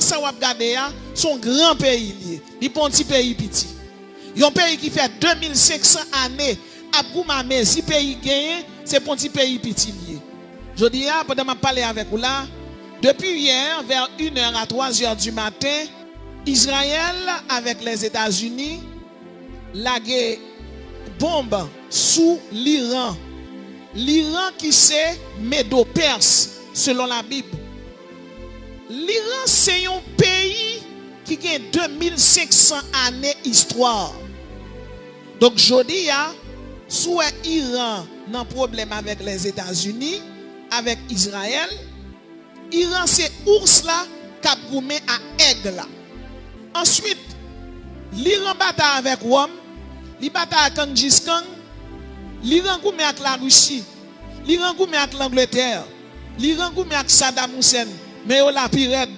ça va regarder son grand pays lié. Il pas un petit pays petit. Un pays qui fait 2500 années à Goumamé, si pays gagné, c'est pour un petit pays petit lié. Je dis pendant que je parle avec vous là, depuis hier vers 1h à 3h du matin, Israël avec les États-Unis lagué bombe sous l'Iran. L'Iran qui c'est Médo-Perse selon la Bible. L'Iran c'est un pays qui a 2500 années d'histoire. Donc je dis soit Iran n'a un problème avec les États-Unis, avec Israël, Iran c'est ours là qui a goumé à aigle là. Ensuite, l'Iran bataille avec Rome, il bataille avec Gengis Khan, l'Iran goumé avec la Russie, l'Iran goumé avec l'Angleterre, l'Iran goumé avec Saddam Hussein, mais yo la pirate.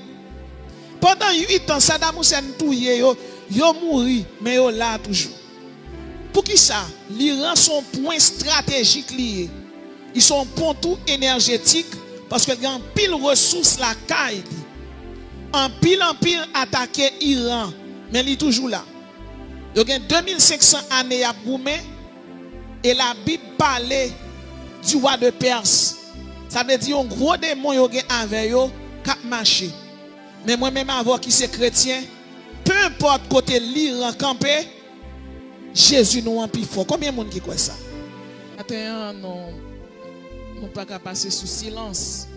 Pendant 8 ans, Saddam Hussein touye yo mouri, mais yo là toujours. Pour qui ça? L'Iran son point stratégique lié. Ils sont pont tout énergétique parce que il y a un pile ressources la caille. En pile attaquer Iran, mais il est toujours là. Il y a 2500 années à Goumé et la Bible parlait du roi de Perse. Ça veut dire un gros démon qui est avec eux cap marché. Mais moi-même avant qui c'est chrétien, peu importe côté l'Iran campé, Jésus nous en plus fort. Combien de monde qui croit ça? Attends, non pas qu'à passer sous silence.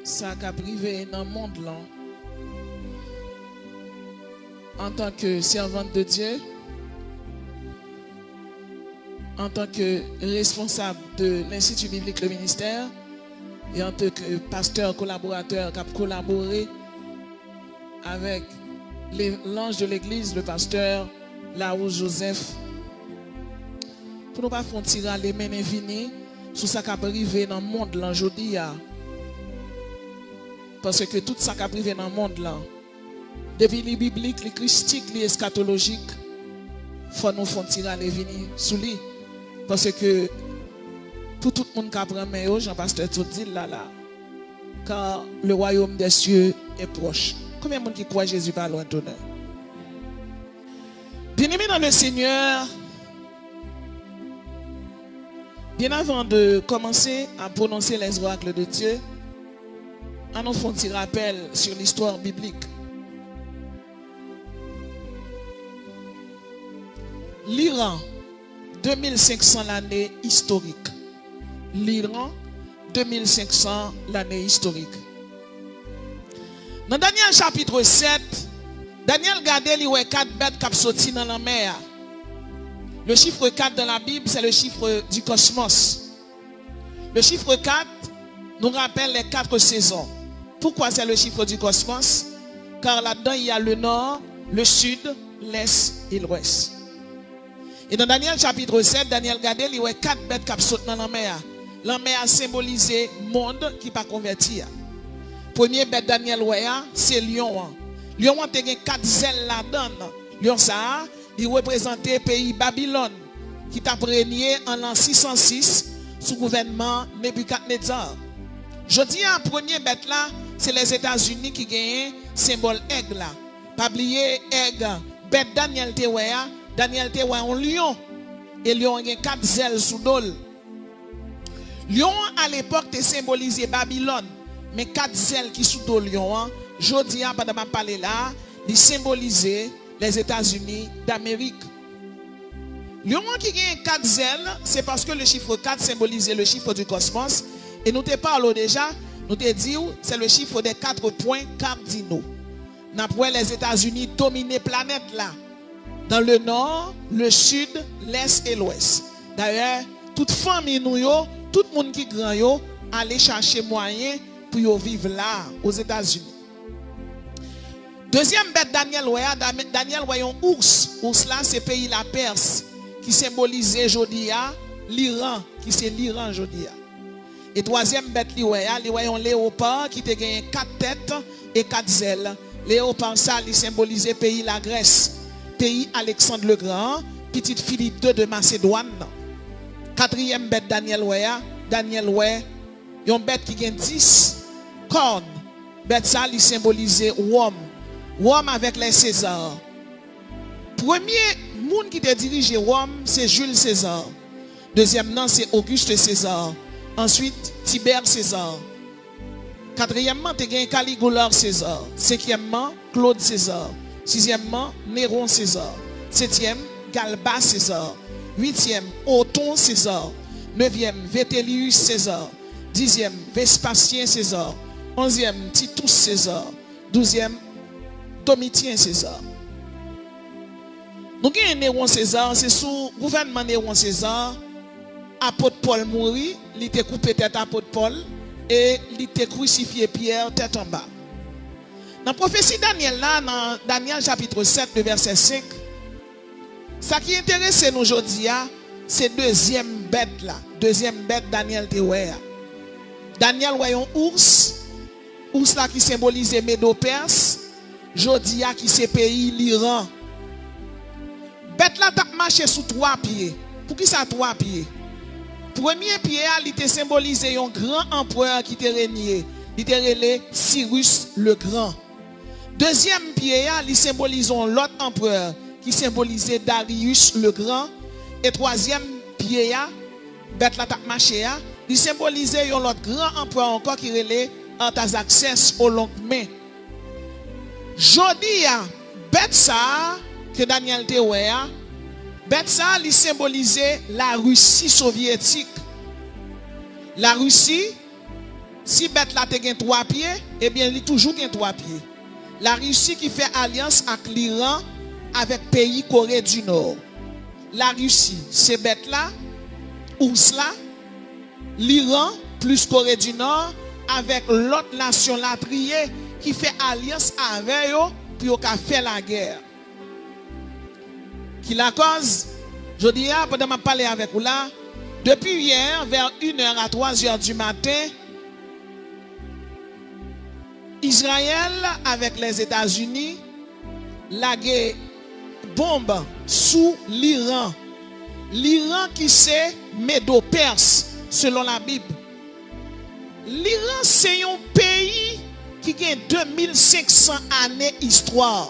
Ça qu'a privé dans le monde là. En tant que servante de Dieu, en tant que responsable de l'Institut biblique le ministère et en tant que pasteur collaborateur qui a collaboré avec l'ange de l'église, le pasteur Larousse Joseph, pour ne pas faire tirer les mains infinies sur ça qui a privé dans le monde là aujourd'hui. Parce que tout ça qui a privé dans le monde là, depuis les bibliques, les christiques, les eschatologiques, il faut nous faire tirer les vignes sous lui. Parce que pour tout le monde qui apprend, Jean-Pasteur tout dit là, car le royaume des cieux est proche. Combien de monde qui croit Jésus par loin d'honneur? Bien-aimé dans le Seigneur, bien avant de commencer à prononcer les oracles de Dieu, on nous fait un petit rappel sur l'histoire biblique. L'Iran, 2500 l'année historique. L'Iran, 2500 l'année historique. Dans Daniel chapitre 7, Daniel regardait les 4 bêtes qui sont sorties dans la mer. Le chiffre 4 dans la Bible, c'est le chiffre du cosmos. Le chiffre 4 nous rappelle les 4 saisons. Pourquoi c'est le chiffre du cosmos? Car là-dedans, il y a le nord, le sud, l'est et l'ouest. Et dans Daniel chapitre 7, Daniel regardait les 4 bêtes qui sont dans la mer. La mer a symbolisé le monde qui n'est pas converti. Premier bête Daniel Wea, c'est lion. Lion a 4 ailes là-dedans. Lion ça, il représentait le pays Babylone qui t'a régné en l'an 606 sous gouvernement Nebuchadnezzar. Je dis à premier bête là, c'est les États-Unis qui gagnent symbole aigle là. Pas oublier aigle, bête Daniel Tewea, Daniel Tewea un lion et lion a 4 ailes sous dol. Lion à l'époque te symbolisé Babylone, mais 4 ailes qui sous dol lion, je dis à pendant ma parler là, il symbolisait les États-Unis d'Amérique. Lion qui gagne 4 ailes, c'est parce que le chiffre 4 symbolisait le chiffre du cosmos. Et nous te parlons déjà, nous te disons, c'est le chiffre des 4 points cardinaux. Nous avons les États-Unis dominer la planète là. Dans le nord, le sud, l'est et l'ouest. D'ailleurs, toute famille nous, tout le monde qui est grand, aller chercher moyen pour vivre là, aux États-Unis. Deuxième bête Daniel voyait un ours. Ours là, c'est pays la Perse, qui symbolisait Jodia, l'Iran, qui c'est l'Iran Jodia. Et troisième bête, il voyait un léopard qui te gagné 4 têtes et 4 ailes. Léopard ça, il symbolisait pays la Grèce, pays Alexandre le Grand, petite Philippe II de Macédoine. Quatrième bête Daniel voyait, une bête qui gagne 10 cornes bête ça, il symbolisait Rome. Rome avec les Césars. Premier monde qui te dirige Rome, c'est Jules César. Deuxième nom, c'est Auguste César. Ensuite, Tibère César. Quatrièmement, tu as Caligula César. Cinquièmement, Claude César. Sixièmement, Néron César. Septième, Galba César. Huitième, Othon César. Neuvième, Vitellius César. Dixième, Vespasien César. Onzième, Titus César. Douzième, Domitien César. Nous avons Néron César, c'est sous le gouvernement Néron César. Apôtre Paul mourit, il était coupé tête apôtre Paul et il était crucifié Pierre tête en bas. Dans la prophétie Daniel là, dans Daniel chapitre 7, le verset 5, ça qui intéresse nous aujourd'hui, c'est deuxième bête là. Deuxième bête Daniel te wè. Daniel voyait un ours là qui symbolise Médo-Perse, Jodia qui c'est pays l'Iran. Bête là t'a marché sous 3 pieds. Pour qui ça 3 pieds? Premier pied, il était symbolisé un grand empereur qui était régné. Il était relé Cyrus le Grand. Deuxième pied, il symbolise l'autre empereur qui symbolisait Darius le Grand. Et troisième pied, bête la tap marché, il symbolisait l'autre grand empereur encore qui relé Artaxerxès au long main. Jodi, bête ça que Daniel te wè, bête ça, il symbolisait la Russie soviétique. La Russie, si bête là te gen 3 pieds, eh bien, il toujours gen 3 pieds. La Russie qui fait alliance avec l'Iran, avec pays Corée du Nord. La Russie, c'est bête là, ours là, l'Iran plus Corée du Nord, avec l'autre nation la triée qui fait alliance avec eux, puis au fait la guerre. Qui la cause, je dis, pendant que je parle avec vous là, depuis hier, vers 1h à 3h du matin, Israël avec les États-Unis, la guerre bombe sous l'Iran. L'Iran qui c'est Médo-Perse, selon la Bible. L'Iran c'est un pays qui a 2500 années d'histoire.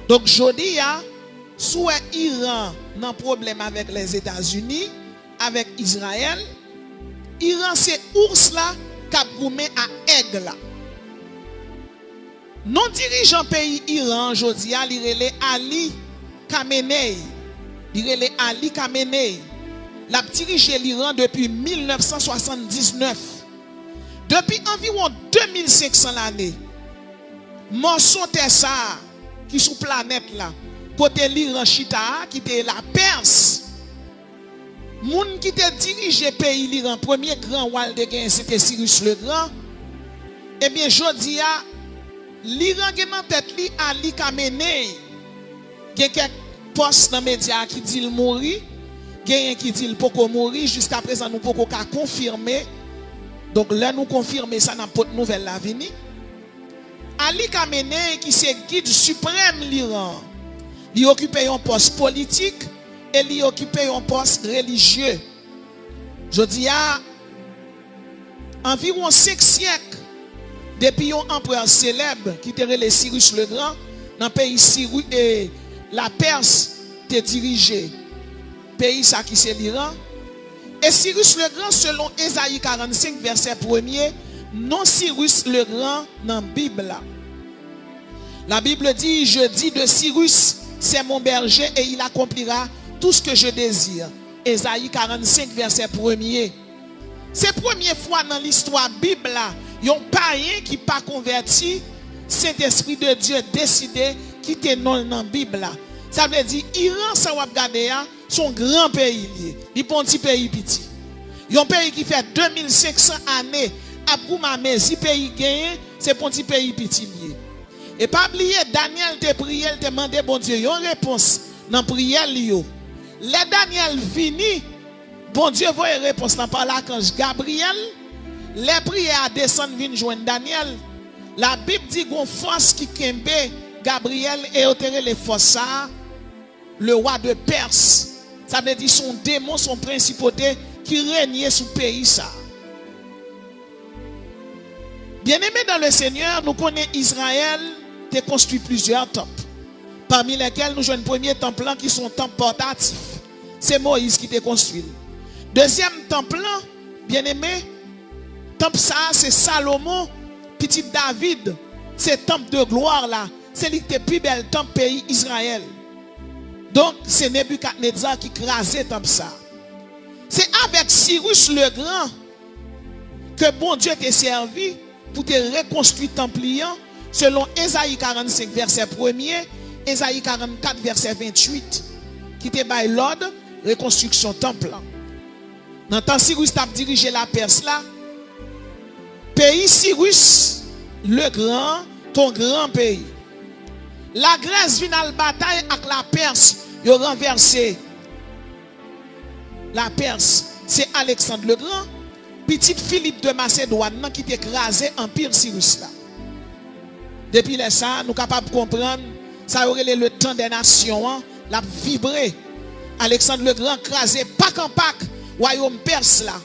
Donc je dis, soit Iran n'a problème avec les États-Unis, avec Israël, Iran c'est ours là qui a goumé à aigle là. Non dirigeant pays Iran aujourd'hui, il relè Ali Khamenei. Il relè Ali Khamenei. Il a dirigé l'Iran depuis 1979. Depuis environ 2500 l'année. Morceau Tessa qui sous planète là, côté l'Iran Chita qui était la Perse. Moun qui te dirigé pays l'Iran, premier grand roi de gain c'était Cyrus le Grand. Eh bien jodi a l'Iran gen en tête li Ali Khamenei. Gen quelques postes dans les médias qui dit il mourit, gen qui dit il poko mourir, jusqu'à présent nous poko ka confirmer. Donc là nous confirmer ça n'a pas de nouvelle la vini. Ali Khamenei qui c'est guide suprême l'Iran. Il occupe un poste politique et il occupe un poste religieux. Je dis à environ 5 siècles depuis un empereur célèbre qui était le Cyrus le Grand dans le pays Cyrus et la Perse te dirigé pays ça qui c'est l'Iran. Et Cyrus le Grand selon Ésaïe 45 verset 1er, non Cyrus le Grand dans la Bible. La Bible dit, je dis de Cyrus, c'est mon berger et il accomplira tout ce que je désire. Ésaïe 45 verset 1er. C'est la première fois dans l'histoire Bible là, il y a un païen qui pas converti, Saint-Esprit de Dieu décidé quitter non dans la Bible là. Ça veut dire Iran ça va regarder son grand pays lié. Il est un petit pays petit. Il y a un pays qui fait 2500 années à Goumamé, si pays gagné, c'est un petit pays petit lié. Et pas oublier Daniel te prié, te demandé bon Dieu, une réponse dans prière li. Les Daniel vini, bon Dieu voit une réponse dans par l'archange Gabriel. Les prières descendent viennent joindre Daniel. La Bible dit qu'on force qui kembe Gabriel et otere les forces le roi de Perse. Ça veut dire son démon, son principauté qui régnait sous le pays ça. Bien-aimés dans le Seigneur, nous connaissons Israël qui a construit plusieurs temples. Parmi lesquels nous jouons le premier temple qui sont temples portatifs. C'est Moïse qui t'a construit. Deuxième temple, bien-aimé, temple ça, c'est Salomon, petit David. C'est temple de gloire là. C'est le plus bel temple pays Israël. Donc, c'est Nebuchadnezzar qui crasait temple ça. C'est avec Cyrus le Grand que bon Dieu t'a servi pour te reconstruire temple selon Ésaïe 45 verset 1er, Ésaïe 44 verset 28 qui te baille l'ordre reconstruction temple. Dans temps Cyrus t'a dirigé la Perse là. Pays Cyrus le Grand, ton grand pays. La Grèce vient à la bataille avec la Perse, il a renversé la Perse. C'est Alexandre le Grand, petit Philippe de Macédoine qui écrasé l'empire Cyrus là. Depuis ça, nous sommes capables de comprendre, ça aurait le temps des nations, la vibré. Alexandre le Grand crasé Pac en Pac, royaume perse là.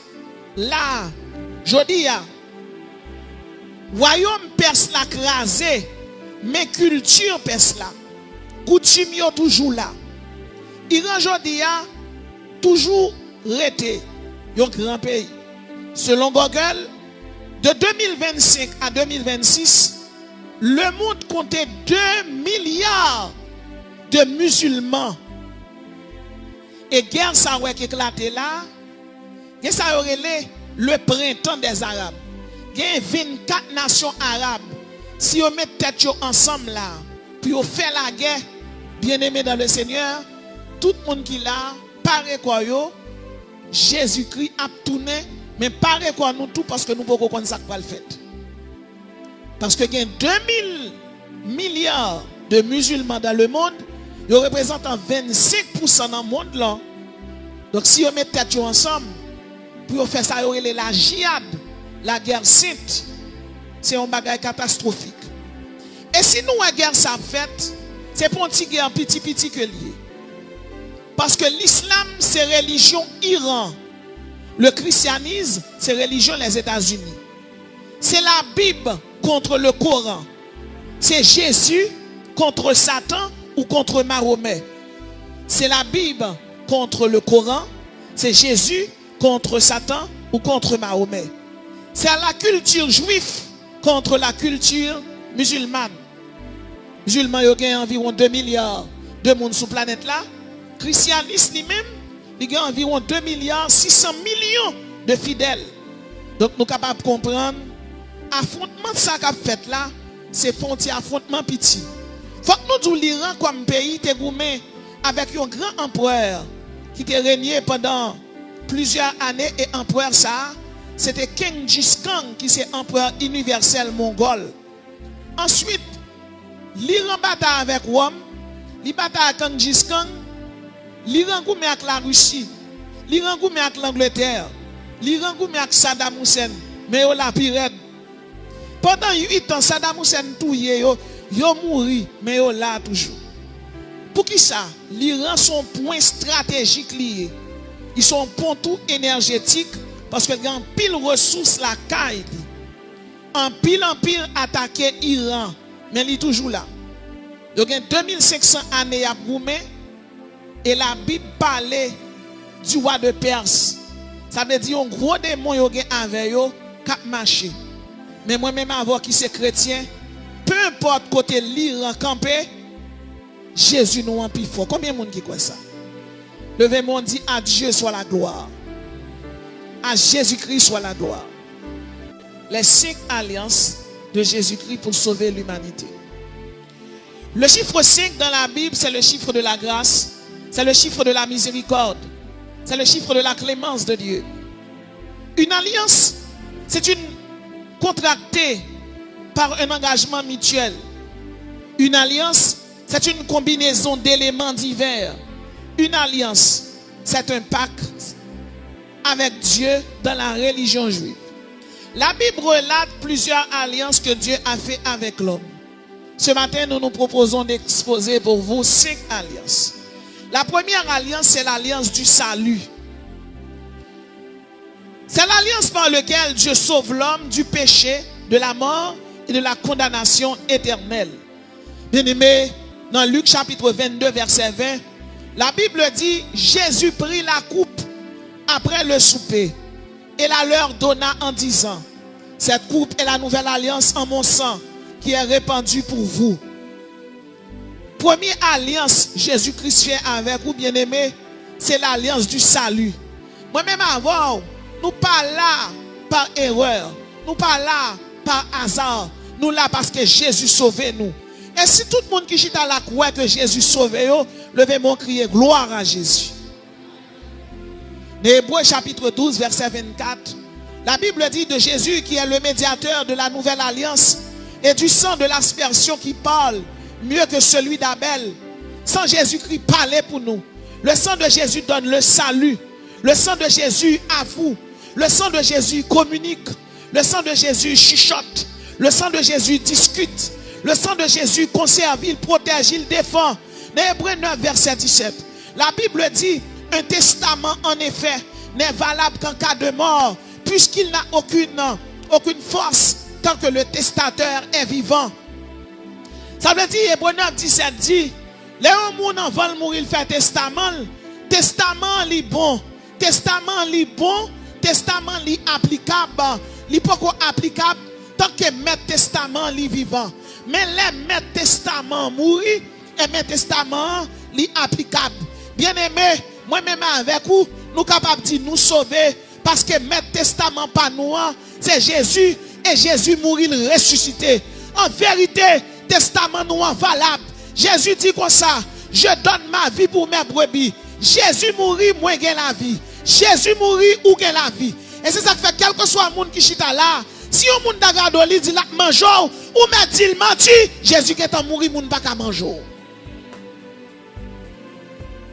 Là, je dis, royaume perse là crasé, mais culture perse là. Coutume yo toujours là. Iran jodi toujours resté un grand pays. Selon Google, de 2025 à 2026, le monde comptait 2 milliards de musulmans. Et guerre ça ouais qui éclaté là, et ça aurait le printemps des Arabes. Il y a 24 nations arabes. Si on met tête ensemble là, puis on fait la guerre, bien-aimé dans le Seigneur, tout le monde qui là, paraît quoi yo, Jésus-Christ a tourné, mais paraît quoi nous tout parce que nous ne pouvons pas ça va le fait. Parce que il y a 2000 milliards de musulmans dans le monde, ils représentent 25% dans le monde là. Donc si on met tête ensemble, pour faire ça, il y a la djihad, la guerre sainte. C'est un bagage catastrophique. Et si nous la guerre ça fait, c'est pour une guerre petit que lié. Parce que l'islam c'est religion Iran. Le christianisme c'est religion les États-Unis. C'est la Bible contre le Coran. C'est Jésus contre Satan ou contre Mahomet. C'est la Bible contre le Coran. C'est Jésus contre Satan ou contre Mahomet. C'est la culture juive contre la culture musulmane. Musulmans, il y a environ 2 milliards de monde sur la planète là. Christianisme lui-même, il y a environ 2 milliards 600 millions de fidèles. Donc nous sommes capables de comprendre, affrontement de ça qu'a fait là, c'est un affrontement petit. Faut que nous disions l'Iran comme pays te gourmé avec un grand empereur qui était régné pendant plusieurs années et empereur ça, c'était Genghis Khan qui c'est empereur universel mongol. Ensuite, l'Iran bataille avec Rome, il bataille avec Genghis Khan, l'Iran gourmé avec la Russie, l'Iran gourmé avec l'Angleterre, l'Iran gourmé avec Saddam Hussein, mais yo la pirate. Pendant 8 ans, Saddam Hussein touye yo mouri, mais yo là toujours. Pour qui ça? L'Iran son point stratégique lié. Ils sont pont tout énergétique parce que y a un pile ressources la caille. En pile attaquer Iran, mais il est toujours là. Il y a 2500 années à Boumé et la Bible parlait du roi de Perse. Ça veut dire un gros démon yo gen avec yo cap marché. Mais moi-même avant qui c'est chrétien, peu importe côté l'Iran campé, Jésus nous en plus fort. Combien de monde qui croit ça? Levez-moi, dit à Dieu soit la gloire. À Jésus-Christ soit la gloire. Les 5 alliances de Jésus-Christ pour sauver l'humanité. Le chiffre 5 dans la Bible, c'est le chiffre de la grâce, c'est le chiffre de la miséricorde, c'est le chiffre de la clémence de Dieu. Une alliance, c'est une contractée par un engagement mutuel. Une alliance, c'est une combinaison d'éléments divers. Une alliance, c'est un pacte avec Dieu dans la religion juive. La Bible relate plusieurs alliances que Dieu a fait avec l'homme. Ce matin, nous nous proposons d'exposer pour vous 5 alliances. La première alliance, c'est l'alliance du salut. C'est l'alliance par laquelle Dieu sauve l'homme du péché, de la mort et de la condamnation éternelle. Bien-aimé, dans Luc chapitre 22, verset 20, la Bible dit, Jésus prit la coupe après le souper et la leur donna en disant, cette coupe est la nouvelle alliance en mon sang qui est répandue pour vous. Première alliance Jésus-Christ fait avec vous, bien-aimés, c'est l'alliance du salut. Moi-même avant, nous pas là par erreur, nous pas là par hasard, nous là parce que Jésus sauve nous. Et si tout le monde qui chita la croix que Jésus sauve, levez-moi crier gloire à Jésus. Dans Hébreux chapitre 12, verset 24, la Bible dit de Jésus qui est le médiateur de la nouvelle alliance et du sang de l'aspersion qui parle mieux que celui d'Abel. Sans Jésus-Christ parler pour nous. Le sang de Jésus donne le salut. Le sang de Jésus avoue. Le sang de Jésus communique. Le sang de Jésus chuchote. Le sang de Jésus discute. Le sang de Jésus conserve, il protège, il défend. Dans Hébreux 9, verset 17, la Bible dit, un testament en effet n'est valable qu'en cas de mort, puisqu'il n'a aucune force tant que le testateur est vivant. Ça veut dire, Hébreux 9, 17 dit, les gens avant de mourir, il fait testament. Testament li bon. Testament li bon. Testament li applicable. Li pas applicable tant que maître testament li vivant. Mais les maître testament mourir et maître testament li applicable. Bien aimé, moi-même avec vous, nous capables de nous sauver parce que maître testament pas nous, c'est Jésus et Jésus mourit ressuscité. En vérité, testament nous valable. Jésus dit comme ça, je donne ma vie pour mes brebis. Jésus mourit, moi j'ai la vie. Jésus mourit ou j'ai la vie. Et c'est ça qui fait quel que soit le monde qui chita là, si on monde d'agado li dit la mange ou m'a dit il menti, Jésus qui est en mourir moun pas qu'à manger.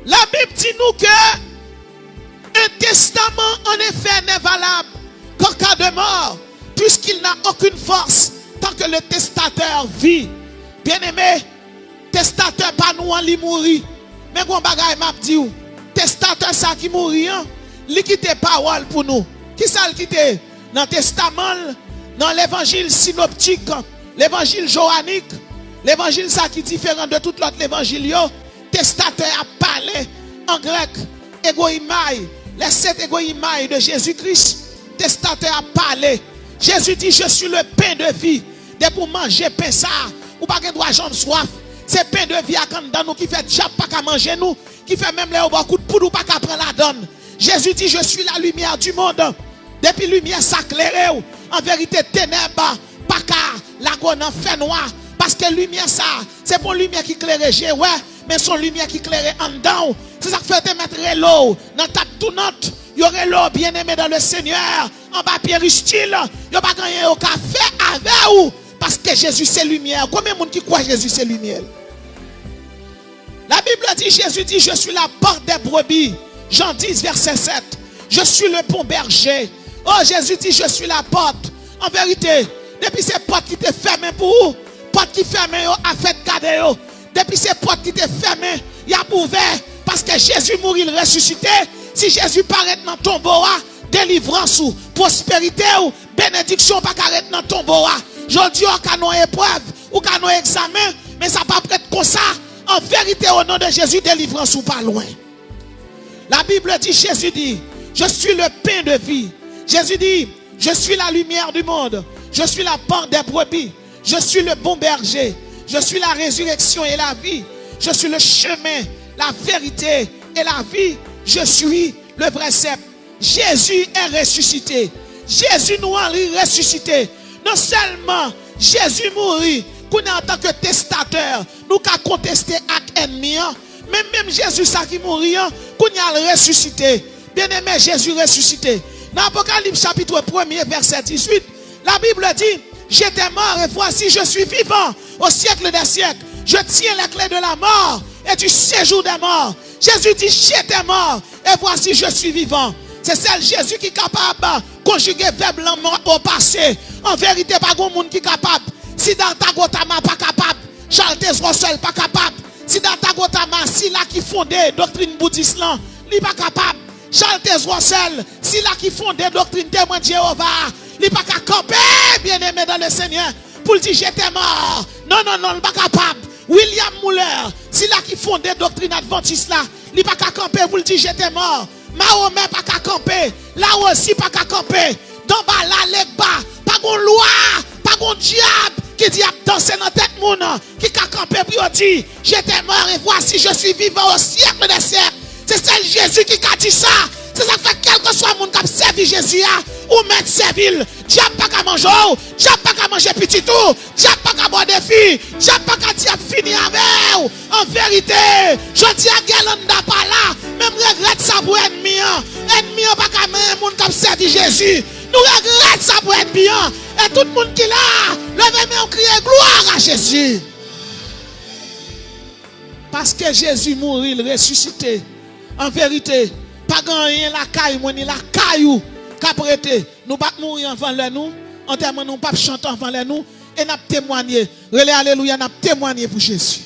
La Bible dit nous que un testament en effet n'est valable qu'en cas de mort, puisqu'il n'a aucune force tant que le testateur vit. Bien-aimé, testateur pas nous en li mourir. Mais qu'on bagaille m'a dit ou, testateur ça qui mourit, li quitte parole pour nous. Qui ça le quitte? Dans le testament, dans l'évangile synoptique, l'évangile johannique, l'évangile ça qui est différent de tout l'autre évangile, testateur a parlé en grec, égoïmaï, les 7 égoïmaï de Jésus-Christ, testateur a parlé. Jésus dit, je suis le pain de vie. Dès pour manger pain ça, ou pas que droit jambe soif. C'est pain de vie à dans nous qui fait diable pas qu'à manger nous, qui fait même les beaucoup de poudre ou pas qu'à prendre la donne. Jésus dit, je suis la lumière du monde. Depuis lumière s'éclaire, en vérité ténèbres, pas qu'à la gonne en fait noir. Parce que lumière ça, c'est pour lumière qui éclaire, ouais, mais son lumière qui éclaire en dedans. C'est ça qui fait te mettre l'eau dans ta tournante. Il y aurait l'eau bien aimé dans le Seigneur, en papier style. Il n'y a pas gagné au café avec ou. Parce que Jésus c'est lumière. Combien de monde qui croit Jésus c'est lumière? La Bible dit, Jésus dit, je suis la porte des brebis. Jean 10, verset 7. Je suis le bon berger. Oh, Jésus dit, je suis la porte. En vérité, depuis ces portes qui te ferment pour vous, portes qui ferment, a fait garder. Depuis ces portes qui te ferment, il y a ouvert. Parce que Jésus mourit, il ressuscité. Si Jésus paraît dans ton tombeau, délivrance ou prospérité ou bénédiction, pas qu'arrêter dans ton tombeau. Je dis, on a une épreuve ou qu'on a un examen, mais ça pas prêtre comme ça. En vérité, au nom de Jésus, délivrance ou pas loin. La Bible dit, Jésus dit, je suis le pain de vie. Jésus dit, je suis la lumière du monde. Je suis la porte des brebis. Je suis le bon berger. Je suis la résurrection et la vie. Je suis le chemin, la vérité et la vie. Je suis le vrai cep. Jésus est ressuscité. Jésus nous a ressuscité. Non seulement Jésus mourit, qu'on est en tant que testateur, nous qu'à contester avec ennemi, mais même Jésus ça qui mourit, qu'on a ressuscité. Bien-aimé, Jésus ressuscité. Dans Apocalypse chapitre 1er, verset 18, la Bible dit, j'étais mort et voici je suis vivant au siècle des siècles. Je tiens les clés de la mort et du séjour des morts. Jésus dit, j'étais mort et voici je suis vivant. C'est celle Jésus qui est capable de conjuguer verbe au passé. En vérité, pas grand monde qui est capable. Si dans ta gotama pas capable, Charles Rossel pas capable. Si dans ta gotama, si là qui fondait doctrine bouddhiste là, il pas capable. Charles Tesrossel, si là qui font des doctrines témoins de Jéhovah, il pas qu'à camper, bien aimé dans le Seigneur, pour le dire j'étais mort. Non, non, non, il pas capable. William Muller, si là qui font des doctrines adventistes là, il pas qu'à camper pour le dire j'étais mort. Mahomet pas qu'à camper. Là aussi pas qu'à camper. Dans bas là, les bas, pas de loi, pas de diable qui dit à danser dans tête moun, qui a campé pour dire j'étais mort et voici je suis vivant au siècle des siècles. C'est celle Jésus qui a dit ça. C'est ça fait quel que soit le monde qui a servi Jésus ou mettre servile. Diable pas qu'à manger, diable pas qu'à manger petit tout, diable pas qu'à boire des filles, diable pas qu'à diable finir avec. En vérité, je dis à Galanda pas là, même regrette ça pour ennemi. Ennemi pas qu'à même monde qui a servi Jésus. Nous regrettons ça pour être bien. Et tout le monde qui est là, levez-moi en crier gloire à Jésus. Parce que Jésus mourit, il ressuscité. En vérité, pas rien la caille, ni la caillou qu'a prêté. Nous pas mourir avant le nous, en termes nous pas chanter avant le nous, et n'a témoigné. Relais alléluia, n'a témoigné pour Jésus.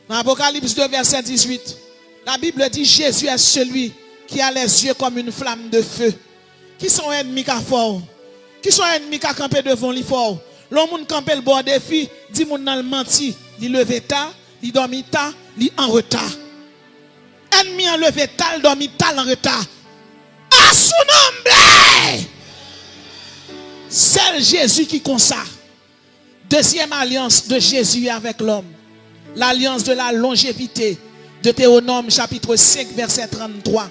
Dans Apocalypse 2, verset 18, la Bible dit Jésus est celui qui a les yeux comme une flamme de feu. Qui sont ennemis qui fort? Qui sont ennemis qui campent devant lui fort? L'homme qui campe le bord des filles, dit mon dans le menti, il levé tard, il dormi tard, il en retard. Ennemi en levé tard, il dormi tard en retard. À son nom, c'est Jésus qui consacre. Deuxième alliance de Jésus avec l'homme. L'alliance de la longévité. Deutéronome chapitre 5 verset 33.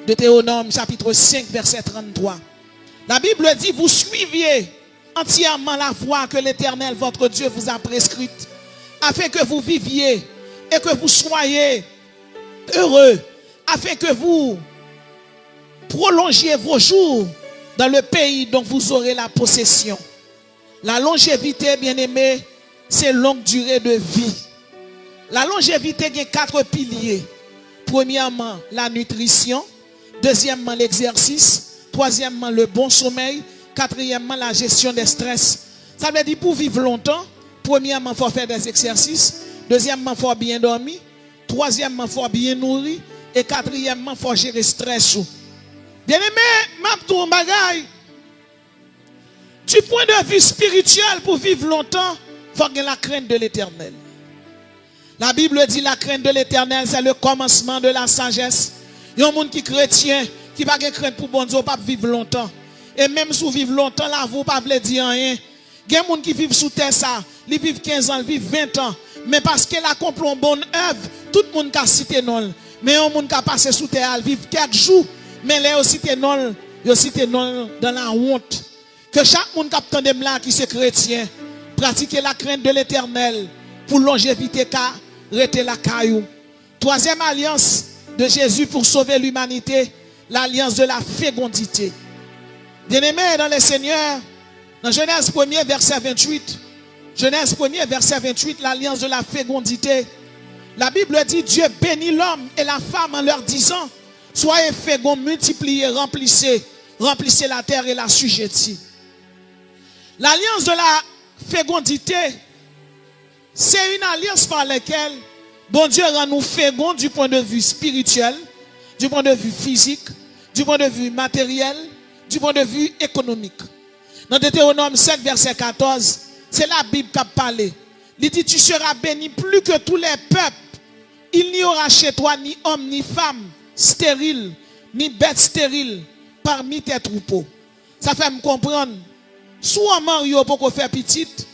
Deutéronome chapitre 5 verset 33. La Bible dit, vous suiviez entièrement la voie que l'Éternel, votre Dieu, vous a prescrite, afin que vous viviez et que vous soyez heureux, afin que vous prolongiez vos jours dans le pays dont vous aurez la possession. La longévité, bien-aimé, c'est longue durée de vie. La longévité a 4 piliers. Premièrement, la nutrition. Deuxièmement, l'exercice. Troisièmement, le bon sommeil. Quatrièmement, la gestion des stress. Ça veut dire pour vivre longtemps, premièrement, il faut faire des exercices. Deuxièmement, il faut bien dormir. Troisièmement, il faut bien nourrir. Et quatrièmement, il faut gérer le stress. Bien aimé, ma bagaille. Du point de vue spirituel, pour vivre longtemps, il faut avoir la crainte de l'Éternel. La Bible dit la crainte de l'Éternel, c'est le commencement de la sagesse. Il y a un monde qui est chrétien, qui n'a pas de crainte pour bon Dieu, pas vivre longtemps. Et même si vous vivez longtemps, là, vous ne pouvez pas dire rien. Il y a des gens qui vivent sous terre, ça. Ils vivent 15 ans, ils vivent 20 ans. Mais parce qu'elle a accompli une bonne œuvre, tout le monde a cité non. Mais il y a des gens qui ont passé sous terre, ils vivent 4 jours. Mais là, ils citent non, ils citent non dans la honte. Que chaque monde qui a là, qui est chrétien, pratiquer la crainte de l'Éternel pour longévité, car rester la caillou. Troisième alliance de Jésus pour sauver l'humanité, l'alliance de la fécondité. Bien-aimés dans le Seigneur, dans Genèse 1er, verset 28, Genèse 1er, verset 28, l'alliance de la fécondité. La Bible dit, Dieu bénit l'homme et la femme en leur disant, soyez féconds, multipliez, remplissez la terre et la sujettez. L'alliance de la fécondité, c'est une alliance par laquelle bon Dieu rend nous féconds du point de vue spirituel, du point de vue physique, du point de vue matériel, du point de vue économique. Dans Deutéronome 7, verset 14, c'est la Bible qui a parlé. Il dit, tu seras béni plus que tous les peuples. Il n'y aura chez toi ni homme ni femme stérile, ni bête stérile parmi tes troupeaux. Ça fait me comprendre. Soit Mario pour faire petite.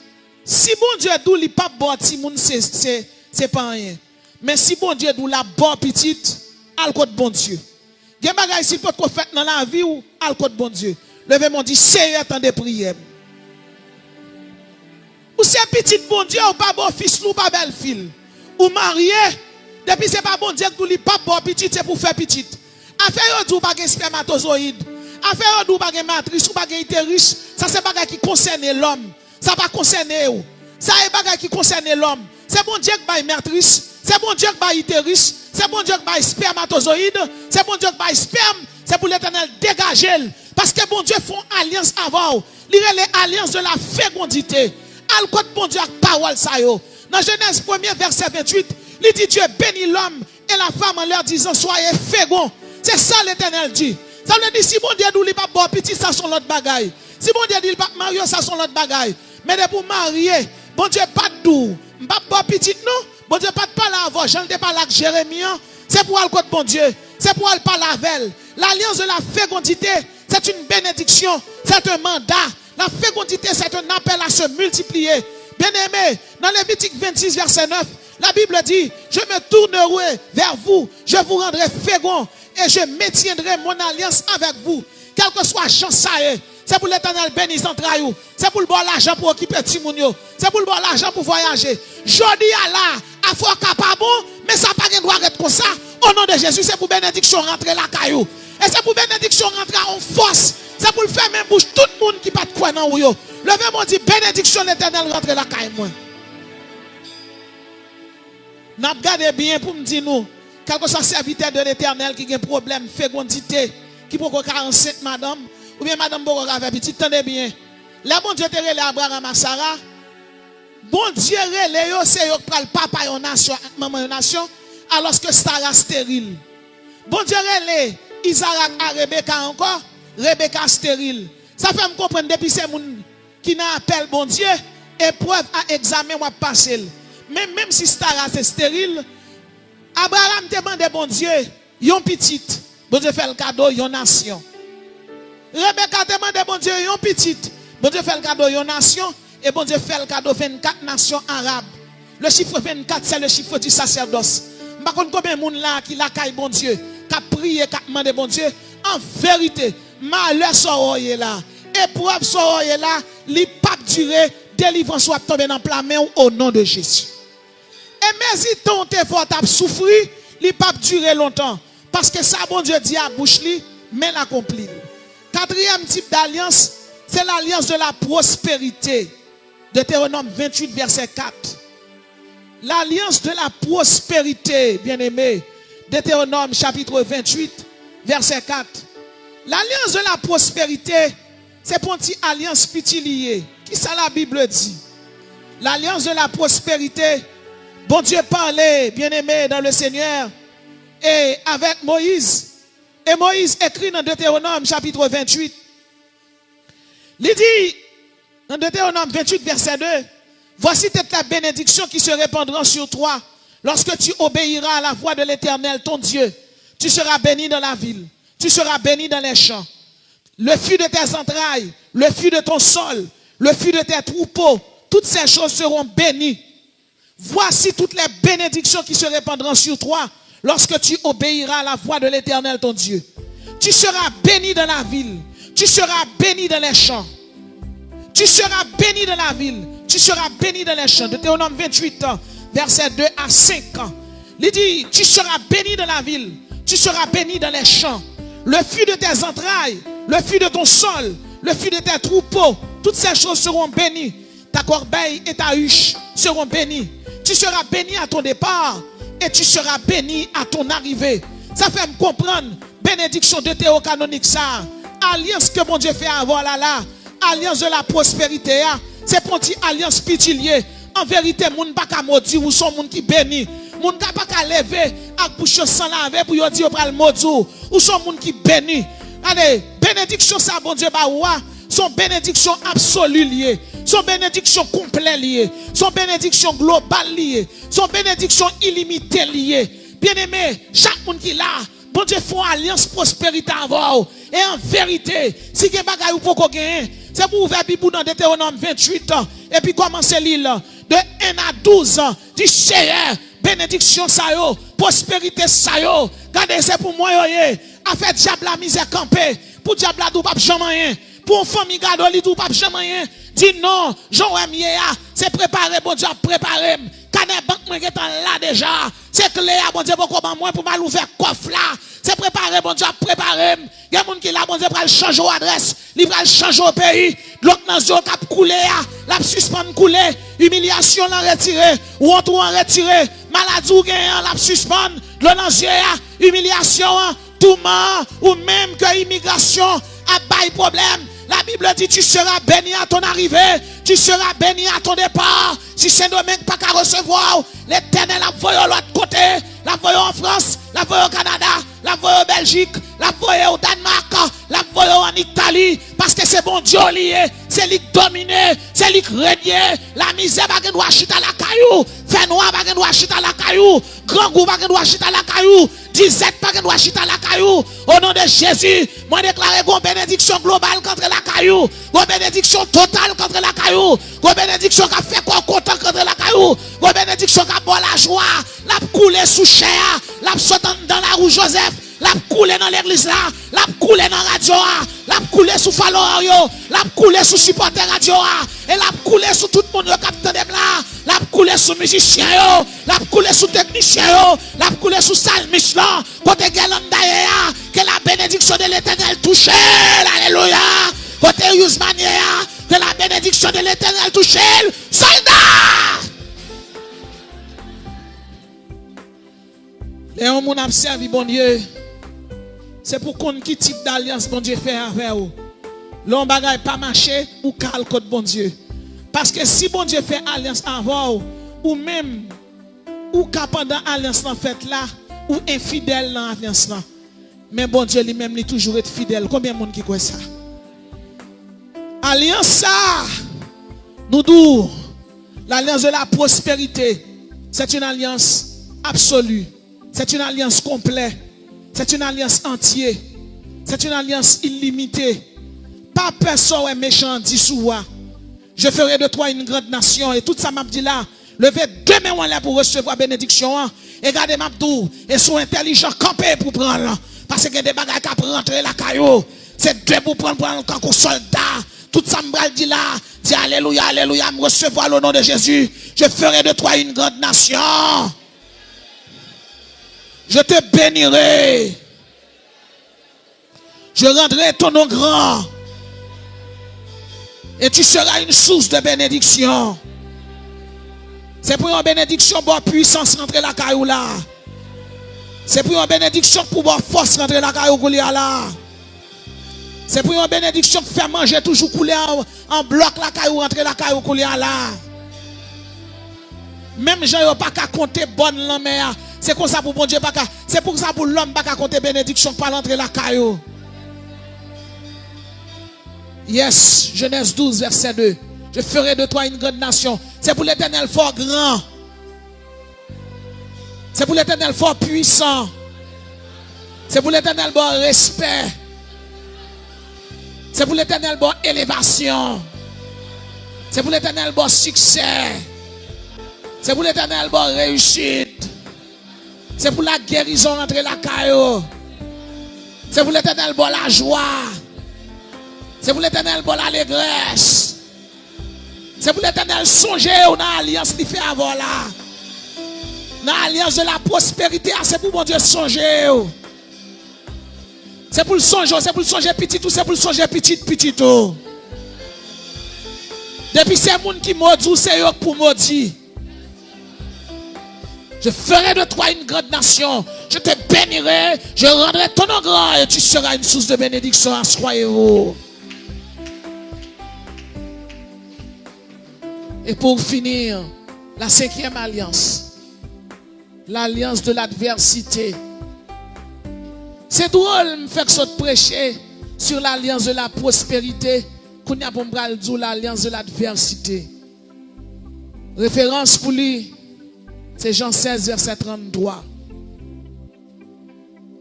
Si bon Dieu d'où il pas bon ti moun c'est pas rien. Mais si bon Dieu d'où la bon petite, al côté bon Dieu. Gen bagay si peut faire dans la vie ou al côté bon Dieu. Levez mon dit Seigneur tant de prière. Ou c'est petite bon Dieu ou pas bon fils ou pas belle fille. Ou marié depuis c'est pas bon Dieu d'où il pas bon petite c'est pour faire petite. Affaire d'où pas spermatozoïde. Affaire d'où pas matrice ou pas utérus, ça c'est bagay qui concerne l'homme. Ça va concerner vous. Ça est bagay qui concerne l'homme. C'est bon Dieu qui baille matrice, c'est bon Dieu qui baille utérus, c'est bon Dieu qui baille spermatozoïde, c'est bon Dieu qui baille sperme, c'est pour l'Éternel dégager. Parce que bon Dieu font alliance avant. Il y a l'alliance de la fécondité. Al côté bon Dieu avec parole ça yo. Dans Genèse 1er verset 28, Il dit Dieu bénit l'homme et la femme en leur disant soyez féconds. C'est ça l'Éternel dit. Ça veut dire si bon Dieu dit pas bon petit ça sont l'autre bagaille. Si bon Dieu dit pas marier ça sont l'autre bagaille. Mais pour marier, bon Dieu pas doux, pas bon petit non. Bon Dieu pas de parler avant, j'en ai parlé avec Jérémie. C'est pour aller contre bon Dieu. C'est pour aller parler avec elle. L'alliance de la fécondité, c'est une bénédiction, c'est un mandat. La fécondité, c'est un appel à se multiplier. Bien-aimé, dans Lévitique 26, verset 9, la Bible dit, je me tournerai vers vous, je vous rendrai fécond et je maintiendrai mon alliance avec vous. Quel que soit chance ça est, c'est pour l'Éternel bénir entrailles, c'est pour le bon l'argent pour occuper Timounio, c'est pour le bon l'argent pour voyager. Jodi à là, à faut capable, mais ça pas de droit être comme ça. Au nom de Jésus, c'est pour bénédiction rentrer la caillou. Et c'est pour bénédiction rentrer en force. C'est pour le faire même bouche tout le monde qui pas de quoi dans ou yo. Levez moi dit bénédiction l'Éternel rentrer la caille moi. N'a regardé bien pour me dire nous, quelque soit serviteur de l'Éternel qui a un problème fécondité, qui peut être enceinte madame ou bien madame peut faire petit, tenez bien. Là bon Dieu te relé Abraham à Sarah. Bon Dieu relé yo c'est yo pral papa yon nation, maman yon nation alors que Sarah stérile. Bon Dieu relé Isaac à Rebecca encore, Rebecca stérile. Ça fait me comprendre depuis ces moun qui n'a appel bon Dieu, épreuve à examen ou à passer. Même si Sarah c'est stérile, Abraham demande bon Dieu, yon petite, bon Dieu fait le cadeau, yon nation. Rebecca demande bon Dieu, yon petite, bon Dieu fait le cadeau, yon nation, et bon Dieu fait le cadeau, 24 nations arabes. Le chiffre 24, c'est le chiffre du sacerdoce. Je ne sais pas combien de monde là qui la caille bon Dieu, qui a prié, qui a demandé bon Dieu. En vérité, malheur soroye là, épreuve soroye là, li pas durer, délivrance soit tomber dans la main au nom de Jésus. Et mais si ton effort t'a souffri, li pas durer longtemps. Parce que ça, bon Dieu dit à bouche li, mais l'accomplit. Quatrième type d'alliance, c'est l'alliance de la prospérité. Deutéronome 28, verset 4. L'alliance de la prospérité, bien-aimé. Deutéronome chapitre 28, verset 4. L'alliance de la prospérité, c'est pour une alliance petit liée. Qui ça la Bible dit? L'alliance de la prospérité, bon Dieu parlait, bien-aimé, dans le Seigneur, et avec Moïse. Et Moïse écrit dans Deutéronome chapitre 28. Il dit, dans Deutéronome 28, verset 2, voici toute la bénédiction qui se répandra sur toi lorsque tu obéiras à la voix de l'Éternel, ton Dieu. Tu seras béni dans la ville, tu seras béni dans les champs. Le fruit de tes entrailles, le fruit de ton sol, le fruit de tes troupeaux, toutes ces choses seront bénies. Voici toutes les bénédictions qui se répandront sur toi lorsque tu obéiras à la voix de l'Éternel, ton Dieu. Tu seras béni dans la ville, tu seras béni dans les champs. Tu seras béni dans la ville, tu seras béni dans les champs. Deutéronome 28, verset 2 à 5. Il dit, tu seras béni dans la ville, tu seras béni dans les champs. Le fruit de tes entrailles, le fruit de ton sol, le fruit de tes troupeaux, toutes ces choses seront bénies. Ta corbeille et ta huche seront bénies. Tu seras béni à ton départ et tu seras béni à ton arrivée. Ça fait me comprendre, bénédiction de théocanonique ça. Alliance que mon Dieu fait avoir là. Alliance de la prospérité, c'est pour une alliance pitilier. En vérité, moun pas ka maudit ou son moun qui béni. Moun ka pas ka lever ak bouche sans laver pour yo di yo pral maudit ou son moun qui béni. Allez, bénédiction ça bon Dieu ba ouwa, son bénédiction absolue liée, son bénédiction complète liée, son bénédiction globale liée, son bénédiction illimitée liée. Bien-aimé, chaque monde qui là, bon Dieu font alliance prospérité avant. Et en vérité, si gen bagay ou poko gen, c'est pour ouvrir Bible dans Deutéronome 28 et puis commencer l'île de 1 à 12 du Seigneur, bénédiction ça yo, prospérité ça yo. Regardez c'est pour moi yo a fait diable la misère camper, pour diable la dou pas jamais rien, pour famille gado li dou pas jamais rien. Dis non, Jean Wemia, c'est préparé bon Dieu préparé. Canet banque moi qui là déjà. C'est clair bon Dieu pour moi pour mal ouvrir coffre là. C'est préparé bon Dieu préparé. Il y a des gens qui là bon Dieu pour changer d'adresse, il va changer au pays. L'autre nation cap couler la suspendre couler, humiliation la retirer, ou on en retirer, maladie ou gain la suspendre, l'autre nation humiliation tout mort ou même que immigration a bail problème. La Bible dit tu seras béni à ton arrivée, tu seras béni à ton départ. Si Saint-Domingue pas qu'à recevoir, l'Éternel la voyé de l'autre côté, la voyé en France, la voyé au Canada, la voyé en Belgique, la voyé au Danemark, la voyé en Italie, parce que c'est bon Dieu lié, c'est lui dominé, c'est lui régné. La misère pas qu'elle doit chiter à la caillou, fait noir pas qu'elle doit chiter à la caillou, grand goût pas qu'elle doit chiter à la caillou, disette pas qu'elle doit chiter à la caillou. Au nom de Jésus, moi déclare une bénédiction globale contre la caillou, une bénédiction totale contre la caillou, une bénédiction qui a fait quoi content contre la caillou, une bénédiction qui a bon la joie, la couler sous chair, la sauté dans la rue Joseph, la couler dans l'église là, la couler dans la radio, la couler sous Falorio, la couler sous supporter radio, et la couler sous tout le monde le capitaine de là, la couler sous musicien, la couler sous technicien, la couler sous salmiste là, côté Galandaïa, que la bénédiction de l'Éternel touche, alléluia, côté Yusmania, que la bénédiction de l'Éternel touche, soldat. Et on a servi bon Dieu. C'est pour qu'on qui type d'alliance bon Dieu fait avec vous. L'on bagaille pas marcher ou cal code bon Dieu. Parce que si bon Dieu fait alliance avant ou même ou pendant alliance en fait là ou infidèle dans alliance là. Mais bon Dieu lui-même lui toujours être fidèle. Combien de monde qui croit ça? Alliance ça nous dit l'alliance de la prospérité. C'est une alliance absolue. C'est une alliance complète. C'est une alliance entière. C'est une alliance illimitée. Pas personne est méchant dit sous moi. Je ferai de toi une grande nation. Et tout ça m'a dit là. Levez deux mains là pour recevoir bénédiction. Et gardez ma dou. Et soyez intelligents, campez pour prendre. Parce que des bagages qui prennent rentrer la caillou. C'est deux pour prendre comme soldat. Tout ça m'a dit là. Dis alléluia, alléluia. Me recevoir le nom de Jésus. Je ferai de toi une grande nation. Je te bénirai. Je rendrai ton nom grand. Et tu seras une source de bénédiction. C'est pour une bénédiction pour puissance rentrer la caillou là. C'est pour une bénédiction pour avoir force rentrer la caillou là. C'est pour une bénédiction pour faire manger toujours couler en bloc la caillou rentrer la caillou là. Même gens n'ont pas qu'à compter bonne la mer. C'est comme ça pour bon Dieu pas qu'à. C'est pour ça pour l'homme pas qu'à compter bénédiction pour rentrer la caillou. Yes, Genèse 12, verset 2. Je ferai de toi une grande nation. C'est pour l'Éternel fort grand. C'est pour l'Éternel fort puissant. C'est pour l'Éternel bon respect. C'est pour l'Éternel bon élévation. C'est pour l'Éternel bon succès. C'est pour l'Éternel bon réussite. C'est pour la guérison entre la caillou. C'est pour l'Éternel bon la joie. C'est pour l'Éternel bon l'allégresse. C'est pour l'Éternel songer dans l'alliance qui fait avant là. Dans l'alliance de la prospérité, c'est pour mon Dieu songer. C'est pour le songer, c'est pour le songer petit tout, c'est pour le songer petit tout. Depuis ces gens qui maudit, c'est eux pour maudire. Je ferai de toi une grande nation. Je te bénirai, je rendrai ton nom grand et tu seras une source de bénédiction à soyez-vous. Et pour finir, la 5e alliance, l'alliance de l'adversité. C'est drôle de faire ça prêcher sur l'alliance de la prospérité, qu'on a pour dire l'alliance de l'adversité. Référence pour lui, c'est Jean 16, verset 33.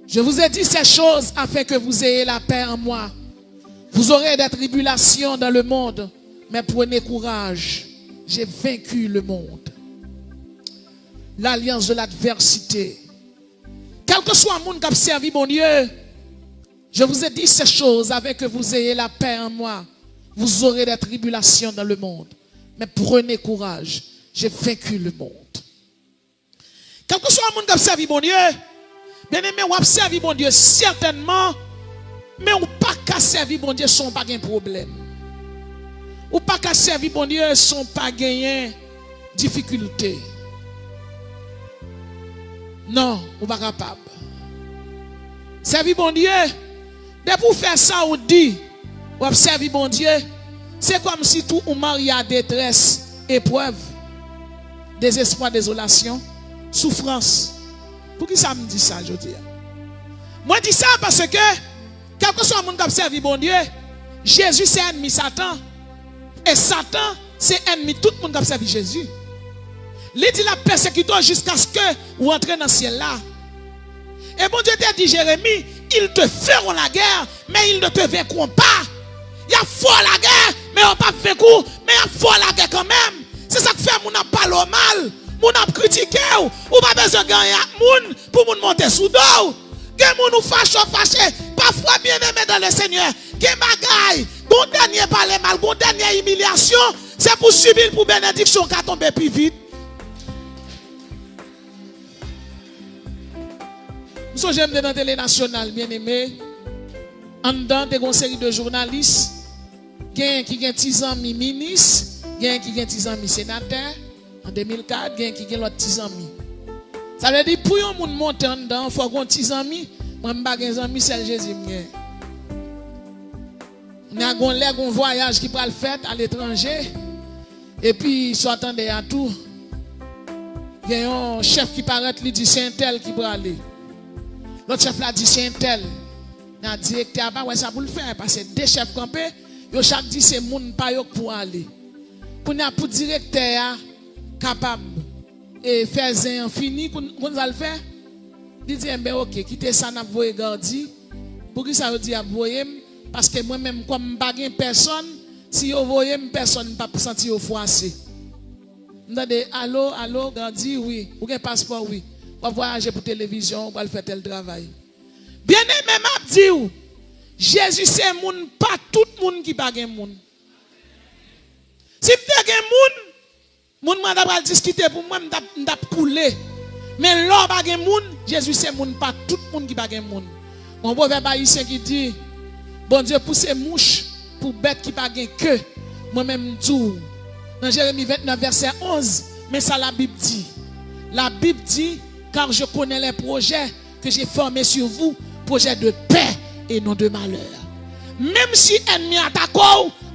Je vous ai dit ces choses afin que vous ayez la paix en moi. Vous aurez des tribulations dans le monde, mais prenez courage. J'ai vaincu le monde. L'alliance de l'adversité. Quel que soit le monde qui a servi mon Dieu, je vous ai dit ces choses afin que vous ayez la paix en moi. Vous aurez des tribulations dans le monde, mais prenez courage. J'ai vaincu le monde. Quel que soit le monde qui a servi mon Dieu, bien aimé, ou a servi mon Dieu certainement, mais ou pas qu'à servir mon Dieu sans pas de problème. Ou pas qu'à servir mon Dieu sans pas gagner difficulté. Non, ou pas capable. Servir mon Dieu, dès pour faire ça, on dit, ou observer bon Dieu, c'est comme si tout ou mari à détresse, épreuve, désespoir, désolation, souffrance. Pour qui ça me dit ça, je dis? Moi, je dis ça parce que, quel que soit le monde qui observe bon Dieu, Jésus c'est ennemi Satan. Et Satan c'est ennemi tout le monde qui observe Jésus. Il dit la persécution jusqu'à ce que vous entrez dans le ciel là. Et bon Dieu t'a dit Jérémie, ils te feront la guerre, mais ils ne te vaincront pas. Il y a fort la guerre, mais on pas vaincu, mais il y a fort la guerre quand même. C'est ça que fait mon a parlé mal, mon a critiqué ou pas besoin de gagner moun pour moun monter sous dos. Gen moun ou fâché, parfois bien aimé dans le Seigneur. Gen bagay, bon dernier parler mal, bon dernière humiliation, c'est pour subir pour bénédiction qui tombe plus vite. Nous j'aime dans la télé nationale, bien aimé. En dedans, des une série de journalistes, gen qui gen 10 ans ministre, gen qui gen 10 ans sénateur. En 2004, gen qui gen l'autre 10 ans. Ça veut dire pour un monde monter en dedans, il faut qu'on 10 ans. Moi, je n'ai pas amis, c'est Jésus. On a un voyage qui peut le faire à l'étranger. Et puis, soit attendez à tout. Il y a un chef qui paraît, il dit c'est un tel qui peut aller. L'autre chef là dit c'est un tel. Il a directeur, ouais, ça pour le faire. Parce que deux chefs campés, chaque dit c'est moun pas pour aller. Pour le directeur capable et faire un fini, qu'on va le faire. Il dit, ben ok, quittez ça, n'a pas gardi. Pour qui ça veut dire, parce que moi-même, comme je n'ai pas personne, si vous voyez personne, je ne peux pas sentir au froissé. Vous avez dit, allô, gardi, oui. Vous avez un passeport, oui. Vous voyager pour télévision, vous faire tel travail. Bien aimé, je dis, Jésus, c'est moun, pas tout le monde qui n'a pas de monde. Si vous avez un monde, je vais discuter pour moi, je vais couler. Mais là, Jésus c'est moun, pas tout le monde qui n'a pas de monde. Mon proverbe haïtien qui dit, bon Dieu, pour ces mouches, pour bêtes qui n'ont pas de queue, moi-même, tout. Dans Jérémie 29, verset 11, mais ça la Bible dit. La Bible dit, car je connais les projets que j'ai formés sur vous, projets de paix et non de malheur. Même si ennemi attaque,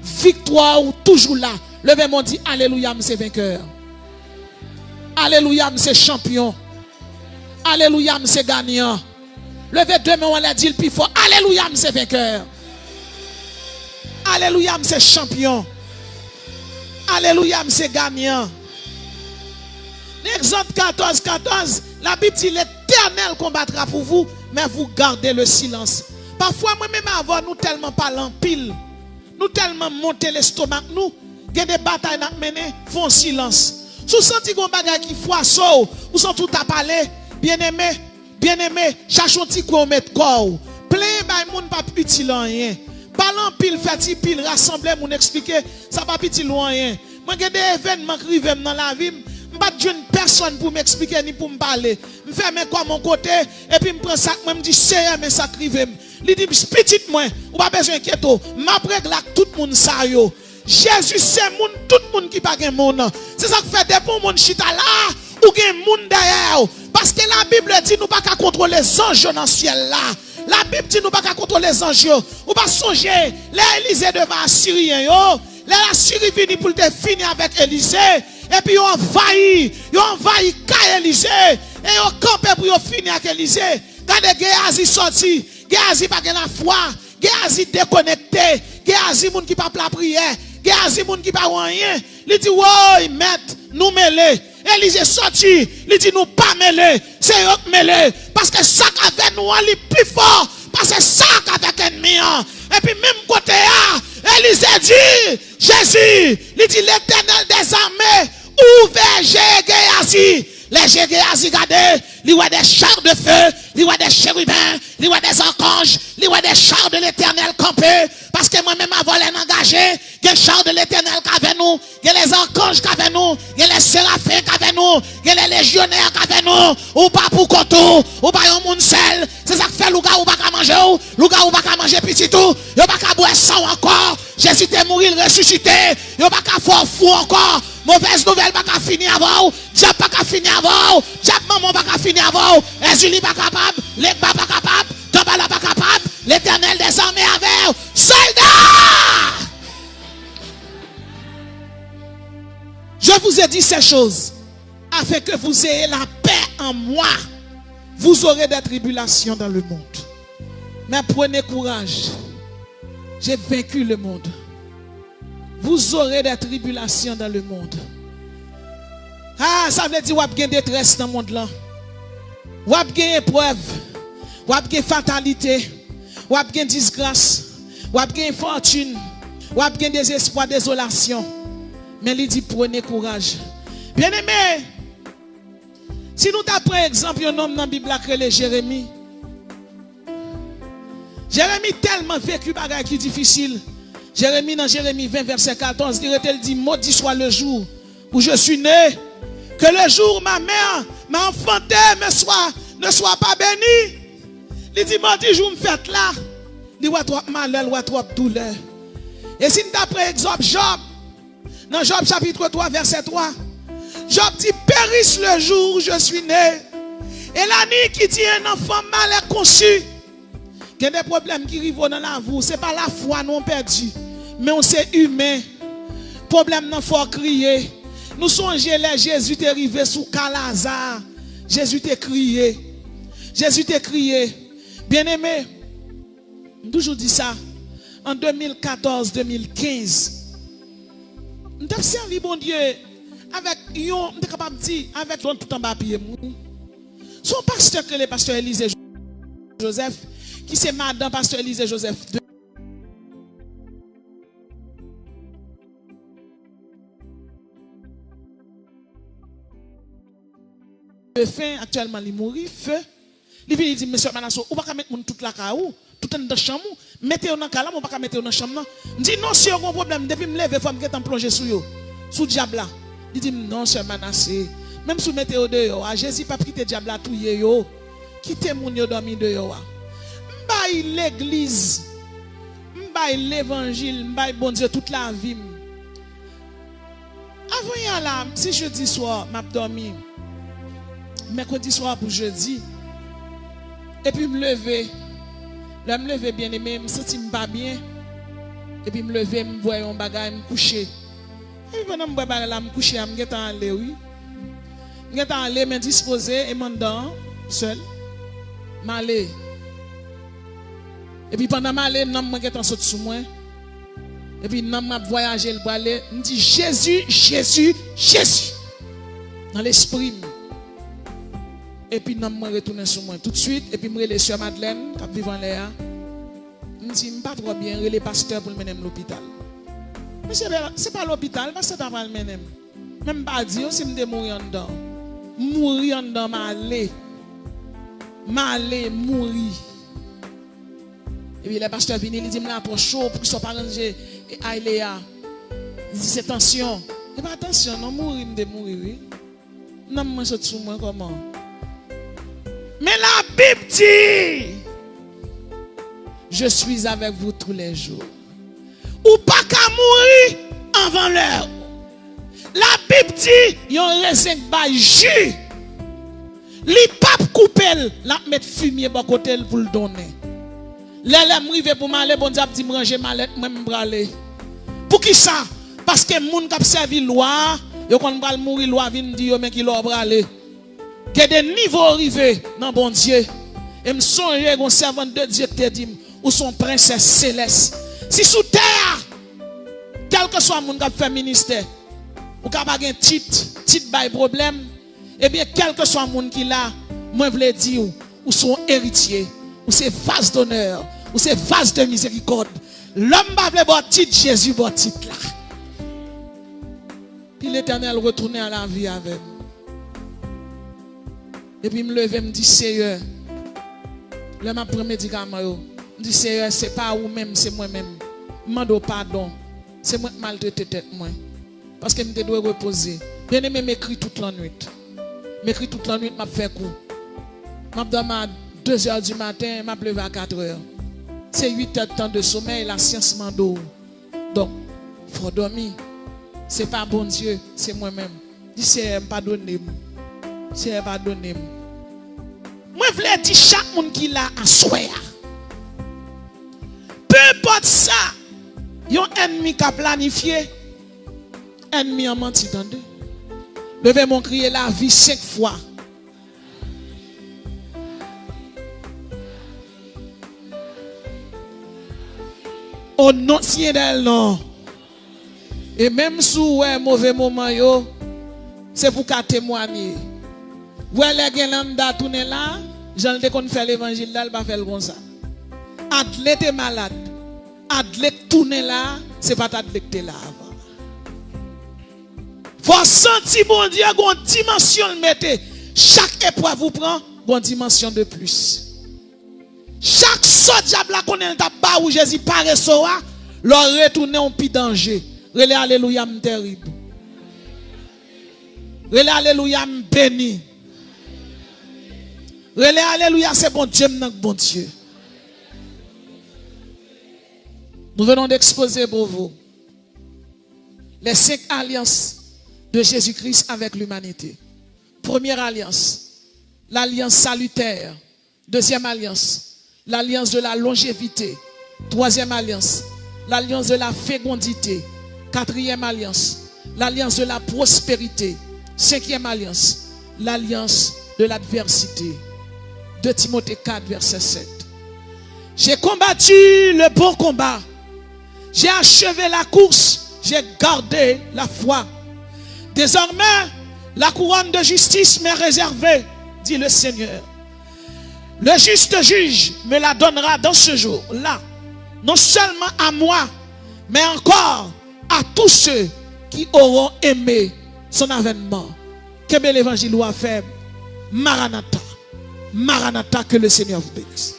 victoire toujours là. Levez-moi, dit, alléluia, c'est vainqueur. Alléluia, c'est champion. Alléluia, c'est gagnant. Levez deux mains, on l'a dit le plus fort. Alléluia, c'est vainqueur. Alléluia, c'est champion. Alléluia, c'est gagnant. Exode 14, 14, la Bible dit l'Éternel combattra pour vous, mais vous gardez le silence. Parfois, moi-même, avant, nous tellement parlons en pile, nous tellement monter l'estomac, nous, il y a des batailles à mener, font silence. Si vous sentez qu'on bagaille qui foisson, vous sentez tout à parler, bien aimé, cherchez un petit coup au mettre corps. Plein de monde pas utile rien. Parlant pile, fait pile, rassembler, mon expliquer, ça pas utile rien. Moi, j'ai des événements qui arrivent dans la vie. Je ne pas de personne pour m'expliquer ni pour me parler. Je fais mes quoi mon côté et puis je prends ça, je me dis c'est mais ça crive. Il dit petit moi, ou pas besoin d'inquiéter. M'après là tout le monde ça yo. Jésus c'est moun tout le monde qui pas gen monde. C'est ça que fait des bons monde chita là ou gen monde derrière. Parce que la Bible dit nous pas qu'à contrôler les anges dans le ciel là. La Bible dit nous pas qu'à contrôler les anges. Ou pas songer les Élysée devant Assyrien yo. Les Assyrie vini pour te finir avec Élysée. Et puis ils ont envahi Élysée. Et ils ont campé pour finir avec Élysée. Quand Géasi sorti, Géasi pas la foi, Géasi déconnecté, Géasi moun qui pas la prière, Géasi moun qui pas rien. Il dit ouais, maître, nous mêler. Élysée sorti, il dit nous pas mêler, c'est eux qui mêler. Parce que ça avec nous, il est plus fort. Parce que ça avec ennemi. Et puis même côté Élysée dit, Jésus, il dit l'Éternel des armées, ouvert Géasi. Les Géasi regardez, il voit des chars de feu, il voit des chérubins, il voit des archanges, il voit des chars de l'Éternel campés. Parce que moi-même, avant les engagé, il y a les chars de l'Éternel qu'avec nous, il y a les archanges qu'avec nous, il y a les séraphins qu'avec nous, il y a les légionnaires qu'avec nous, ou pas pour koto, ou pas un monde seul. C'est ça que fait Louga ou pas qu'à manger, Louga ou pas qu'à manger petit tout, il pas qu'à boire sang encore. Jésus t'est mort, il ressuscité, il pas qu'à faire fou encore. Mauvaise nouvelle pas qu'à finir avant, diable pas qu'à finir avant, diable maman pas qu'à finir avant, Ezuli pas capable, Legba pas capable, Tobala pas capable, L'Éternel des armées avec vous. Soldats! Je vous ai dit ces choses afin que vous ayez la paix en moi. Vous aurez des tribulations dans le monde. Mais prenez courage. J'ai vaincu le monde. Vous aurez des tribulations dans le monde. Ah, ça veut dire qu'il y a des détresse dans le monde là. Il y a des épreuves. Il y a des fatalités. Il y a des disgrâces. Il y a des fortunes. Il y a des désespoir, désolation. Mais il dit prenez courage. Bien aimé, si nous avons exemple un homme dans la Bible qui est Jérémie. Jérémie tellement vécu bagaille qui difficile. Jérémie dans Jérémie 20 verset 14, il dit maudit soit le jour où je suis né, que le jour où ma mère m'a enfanté ne soit pas béni. Il dit maudit jour me fait là. Il dit trop malheur, trop douleur. Et si nous avons exemple Job, dans Job chapitre 3 verset 3, Job dit périsse le jour où je suis né. Et la nuit qui dit un enfant mal conçu. Il y a des problèmes qui arrivent dans la vie. Ce n'est pas la foi non perdue. Mais on sait humain. Problème non faut crier. Nous songeons là, Jésus est arrivé sous Calazar. Jésus t'a crié. Jésus t'a crié. Bien aimé, toujours dit ça. En 2014-2015, nous avons servi bon Dieu avec on est capable de dire avec tout en bas pied. Son pasteur que le pasteur Élisée Joseph, qui c'est madame pasteur Élisée Joseph. Le fin actuellement il mourit feu. Il vient dire monsieur Manasso, ou pas mettre moun toute la caou, tout dans la chambre, mettez dans la on pas mettre dans la chambre. Dit non si on a un problème depuis me lever faut me get en plonger sous yo, sous diable là. Il dit non sœur Manassé, même si vous mettez au dehors, Jésus pas quitter diable là tout yo. Quittez moun yo dormi dehors. M'bay l'église, m'bay l'évangile, m'bay bon Dieu toute la vie. Avant y là, si jeudi soir m'a dormi. Mercredi soir pour jeudi. Et puis me lever. Là me lever bien aimé, me sentir pas bien. Et puis me lever, me voir un bagage, me coucher. Et puis pendant me voir là me coucher, me get en aller oui. Me get en aller me disposer et m'endormir seul. M'aller. Et puis pendant m'aller, nan me get en saute sous moi. Et puis nan m'a voyager le aller, me dit Jésus, Jésus, Jésus. Dans l'esprit. Et puis, je me retourne sur moi tout de suite. Et puis, je me relève sur Madeleine, qui vit en l'air. Je me dis, je ne pas trop bien, relève pasteur pour le mener à l'hôpital. Mais ce n'est pas l'hôpital, parce que c'est pas le mener. Même pas dire, si je mourir en dedans. Mourir en dedans, m'aller, mourir. Et puis, le pasteur vient, il dit, je suis trop chaud pour qu'il soit pas rangé. Et Aïléa, il dit, c'est tension. Et pas attention, non, mourir, je mourir, oui. Non, je suis sur moi, comment? Mais la Bible dit, je suis avec vous tous les jours. Ou pas qu'à mourir avant l'heure. La Bible dit, yon raisin by jus. Li pape couper, la mettre fumier bas côté pour le donner. L'élève m'rive pour m'aller, bon diable dit m'ranger mallette, moi m'braler. Pour qui ça? Parce que moun k'ap servi loi, yo kon bral mourir loi vinn di yo men ki lor brale. Il y a des niveaux arrivés dans bon Dieu. Et me songe un servant de Dieu qui te dit ou son princesse céleste. Si sous terre, quel que soit le monde qui fait ministère, ou qui a pas un titre by problème, eh bien, quel que soit le monde qui l'a, moi je veux dire, ou son héritier, ou c'est vase d'honneur, ou c'est vase de miséricorde. L'homme va vouloir bon titre, Jésus bon titre là. Puis l'Éternel retourne à la vie avec moi. Et puis me lever, me dit Seigneur, là m'a pris médicament yo. Me dit Seigneur, c'est pas ou même, c'est moi-même. Mando pardon. C'est moi qui maltraité tête moi. Parce que me dois reposer. Bien aimé m'écrit toute la nuit. M'écrit toute la nuit m'a fait coup. M'a dormi à 2h du matin, m'a levé à 4h. C'est 8 heures de temps de sommeil, la science mando. Donc, faut dormir. C'est pas bon Dieu, c'est moi-même. Dis Seigneur, pardonnez-moi. C'est pardonnez-moi. Moi, je voulais dire chaque monde qui l'a à soi. importe ça, yon ennemi qui a planifié, ennemi en menti dans deux. Levez mon crier la vie 5 fois. Au nom de non. Et même si vous avez un mauvais moment, c'est pour qu'à témoigner. Vous avez les gens tourner là, j'en ai qu'on fait l'évangile là, il va faire comme ça. Athlète est malade. Athlète tourner là, c'est pas athlète qui est là avant. Faut sentir bon Dieu, une dimension le mettez. Chaque épreuve vous prend une dimension de plus. Chaque saut diable qu'on est pas où Jésus paraît soa, leur retourner en pire danger. Relais alléluia terrible. Relais alléluia béni. Relais alléluia c'est bon Dieu non bon Dieu. Nous venons d'exposer pour vous les 5 alliances de Jésus-Christ avec l'humanité. Première alliance, l'alliance salutaire. Deuxième alliance, l'alliance de la longévité. Troisième alliance, l'alliance de la fécondité. Quatrième alliance, l'alliance de la prospérité. Cinquième alliance, l'alliance de l'adversité. 2 Timothée 4, verset 7. J'ai combattu le bon combat. J'ai achevé la course. J'ai gardé la foi. Désormais, la couronne de justice m'est réservée, dit le Seigneur. Le juste juge me la donnera dans ce jour-là, non seulement à moi, mais encore à tous ceux qui auront aimé son avènement. Que l'évangile a fait. Maranatha. Maranatha, que le Seigneur vous bénisse.